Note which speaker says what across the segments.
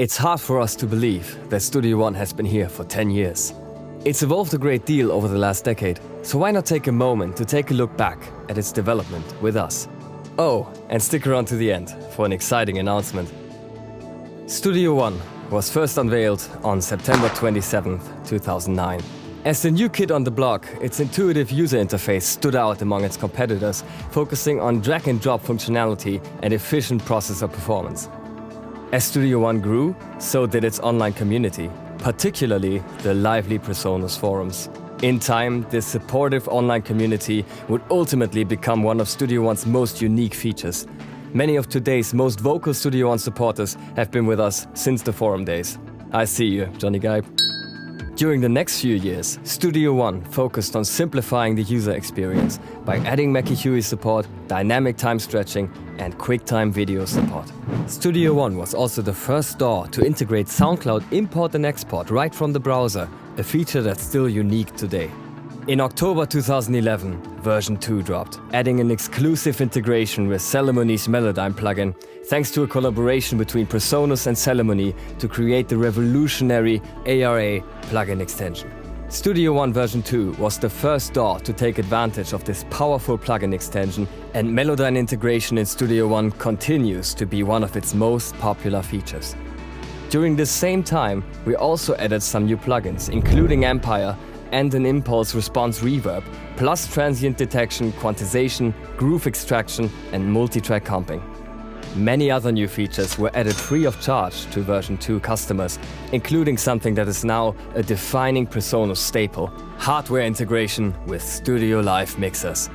Speaker 1: It's hard for us to believe that Studio One has been here for 10 years. It's evolved a great deal over the last decade, so why not take a moment to take a look back at its development with us? Oh, and stick around to the end for an exciting announcement. Studio One was first unveiled on September 27, 2009. As the new kid on the block, its intuitive user interface stood out among its competitors, focusing on drag-and-drop functionality and efficient processor performance. As Studio One grew, so did its online community, particularly the lively PreSonus forums. In time, this supportive online community would ultimately become one of Studio One's most unique features. Many of today's most vocal Studio One supporters have been with us since the forum days. I see you, Johnny Guy. During the next few years, Studio One focused on simplifying the user experience by adding Mackie Huey support, dynamic time stretching, and QuickTime video support. Studio One was also the first DAW to integrate SoundCloud import and export right from the browser, a feature that's still unique today. In October 2011, version 2 dropped, adding an exclusive integration with Celemony's Melodyne plugin, thanks to a collaboration between PreSonus and Celemony to create the revolutionary ARA plugin extension. Studio One version 2 was the first DAW to take advantage of this powerful plugin extension, and Melodyne integration in Studio One continues to be one of its most popular features. During the same time, we also added some new plugins, including Empire and an impulse response reverb, plus transient detection, quantization, groove extraction, and multi-track comping. Many other new features were added free of charge to version 2 customers, including something that is now a defining PreSonus staple: hardware integration with Studio Live mixers.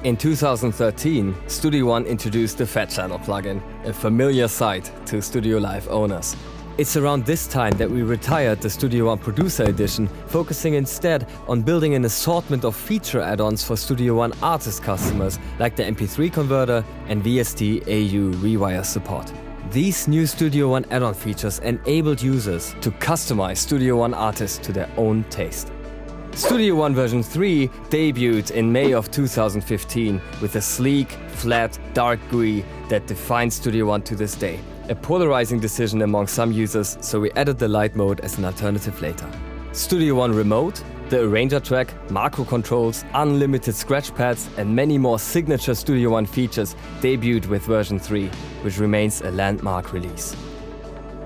Speaker 1: In 2013, Studio One introduced the Fat Channel plugin, a familiar sight to Studio Live owners. It's around this time that we retired the Studio One Producer Edition, focusing instead on building an assortment of feature add-ons for Studio One artist customers, like the MP3 converter and VST AU rewire support. These new Studio One add-on features enabled users to customize Studio One artists to their own taste. Studio One version 3 debuted in May of 2015 with a sleek, flat, dark GUI that defines Studio One to this day. A polarizing decision among some users, so we added the light mode as an alternative later. Studio One Remote, the arranger track, macro controls, unlimited scratch pads, and many more signature Studio One features debuted with version 3, which remains a landmark release.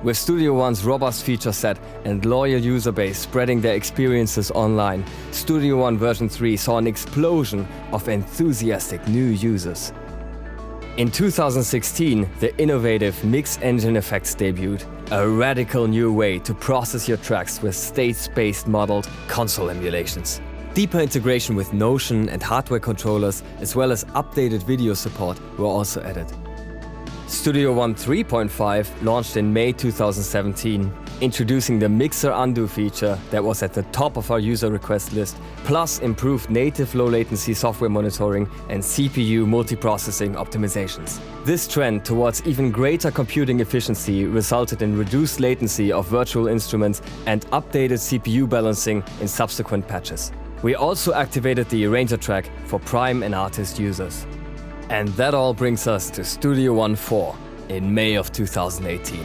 Speaker 1: With Studio One's robust feature set and loyal user base spreading their experiences online, Studio One version 3 saw an explosion of enthusiastic new users. In 2016, the innovative Mix Engine Effects debuted, a radical new way to process your tracks with state-based modeled console emulations. Deeper integration with Notion and hardware controllers, as well as updated video support, were also added. Studio One 3.5 launched in May 2017, introducing the Mixer Undo feature that was at the top of our user request list, plus improved native low-latency software monitoring and CPU multiprocessing optimizations. This trend towards even greater computing efficiency resulted in reduced latency of virtual instruments and updated CPU balancing in subsequent patches. We also activated the arranger track for Prime and Artist users. And that all brings us to Studio One 4 in May of 2018.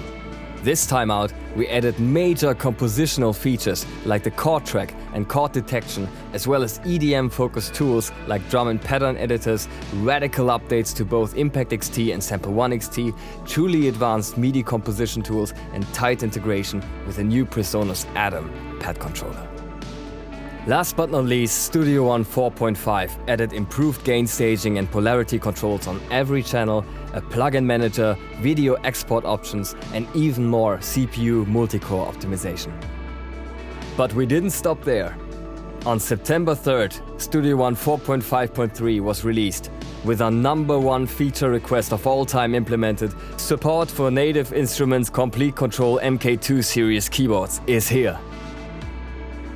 Speaker 1: This time out, we added major compositional features like the chord track and chord detection, as well as EDM-focused tools like drum and pattern editors, radical updates to both Impact XT and Sample One XT, truly advanced MIDI composition tools, and tight integration with a new PreSonus Atom pad controller. Last but not least, Studio One 4.5 added improved gain staging and polarity controls on every channel, a plugin manager, video export options, and even more CPU multi-core optimization. But we didn't stop there. On September 3rd, Studio One 4.5.3 was released, with our #1 feature request of all time implemented. Support for Native Instruments Complete Control MK2 series keyboards is here.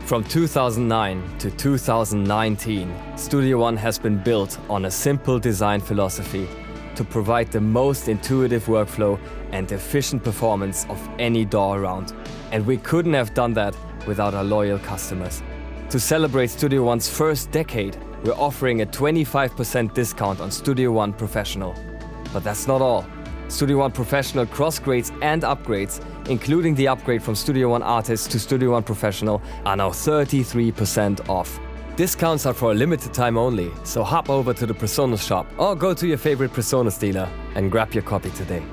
Speaker 1: From 2009 to 2019, Studio One has been built on a simple design philosophy to provide the most intuitive workflow and efficient performance of any DAW around. And we couldn't have done that without our loyal customers. To celebrate Studio One's first decade, we're offering a 25% discount on Studio One Professional. But that's not all. Studio One Professional cross grades and upgrades, including the upgrade from Studio One Artist to Studio One Professional, are now 33% off. Discounts are for a limited time only, so hop over to the PreSonus shop or go to your favorite PreSonus dealer and grab your copy today.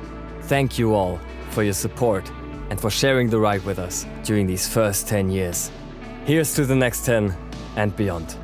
Speaker 1: Thank you all for your support and for sharing the ride with us during these first 10 years. Here's to the next 10 and beyond.